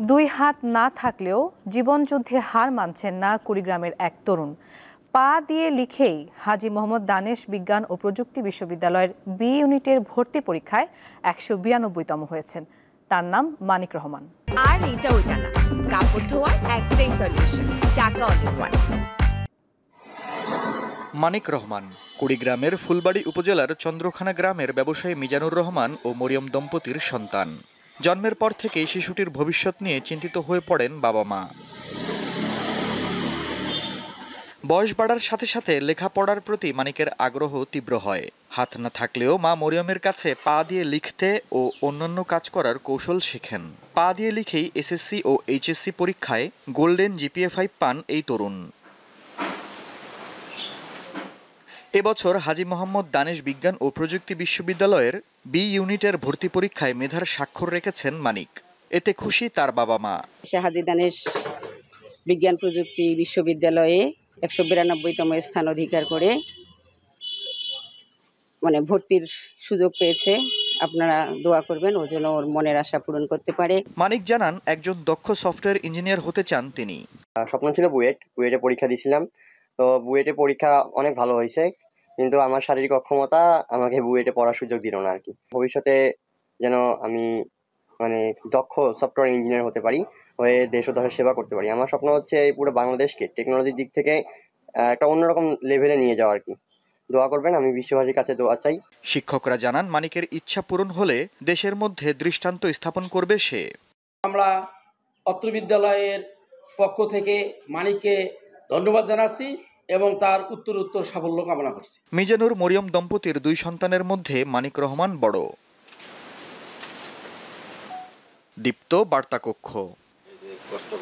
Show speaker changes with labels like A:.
A: দুই হাত না থাকলেও জীবনযুদ্ধে হার মানছেন না কুড়িগ্রামের এক তরুণ। পা দিয়ে লিখেই হাজী মোহাম্মদ দানেশ বিজ্ঞান ও প্রযুক্তি বিশ্ববিদ্যালয়ের বি ইউনিটের ভর্তি পরীক্ষায় ১৯২তম হয়েছেন। তার নাম মানিক রহমান।
B: আর এটা ওইটা না, কাপড় ধোয়ার একটাই সলিউশন, চাকা অল ইন ওয়ান।
C: মানিক রহমান কুড়িগ্রামের ফুলবাড়ী উপজেলার চন্দ্রখানা গ্রামের ব্যবসায়ী মিজানুর রহমান ও মরিয়ম দম্পতির সন্তান। জন্মের পর থেকেই শিশুটির ভবিষ্যৎ নিয়ে চিন্তিত হয়ে পড়েন বাবা মা। বয়স বাড়ার সাথে সাথে লেখাপড়ার প্রতি মানিকের আগ্রহ তীব্র হয়। হাত না থাকলেও মা মরিয়মের কাছে পা দিয়ে লিখতে ও অন্যান্য কাজ করার কৌশল শেখেন। পা দিয়ে লিখেই এসএসসি ও এইচএসসি পরীক্ষায় গোল্ডেন জিপিএ 5 পান এই তরুণ। এবছর হাজী মোহাম্মদ দানেশ বিজ্ঞান ও প্রযুক্তি বিশ্ববিদ্যালয়ের বি ইউনিটের ভর্তি পরীক্ষায় মেধার স্বাক্ষর রেখেছেন মানিক। এতে খুশি তার বাবা মা।
D: হাজী দানেশ বিজ্ঞান প্রযুক্তি বিশ্ববিদ্যালয়ে ১৯২তম স্থান অধিকার করে ভর্তির সুযোগ পেয়েছে। আপনারা দোয়া করবেন ও যেন ওর মনের আশা পূরণ করতে পারে।
C: মানিক জানান একজন দক্ষ সফটওয়্যার ইঞ্জিনিয়ার হতে চান তিনি।
E: স্বপ্ন ছিল বুয়েটে পরীক্ষা দিয়েছিলাম, তো বুয়েটে পরীক্ষা অনেক ভালো হয়েছে, কিন্তু আমার শারীরিক অক্ষমতা আমাকে বুয়েটে পড়ার সুযোগ দিল না আর কি। ভবিষ্যতে যেন আমি দক্ষ সফটওয়্যার ইঞ্জিনিয়ার হতে পারি, হয়ে দেশ ও দেশের সেবা করতে পারি। আমার স্বপ্ন হচ্ছে এই পুরো বাংলাদেশকে টেকনোলজির দিক থেকে একটা অন্যরকম লেভেলে নিয়ে যাওয়া আর কি। দোয়া করবেন, আমি বিশ্ববাসীর কাছে দোয়া চাই।
C: শিক্ষকরা জানান মানিকের ইচ্ছা পূরণ হলে দেশের মধ্যে দৃষ্টান্ত স্থাপন করবে সে।
F: আমরা অত্র বিদ্যালয়ের পক্ষ থেকে মানিককে ধন্যবাদ জানাচ্ছি এবং তার উত্তর সাফল্য কামনা করছি।
C: মিজানুর মরিয়ম দম্পতির 2 সন্তানের মধ্যে মানিক রহমান বড়। দীপ্ত বার্তা কক্ষ।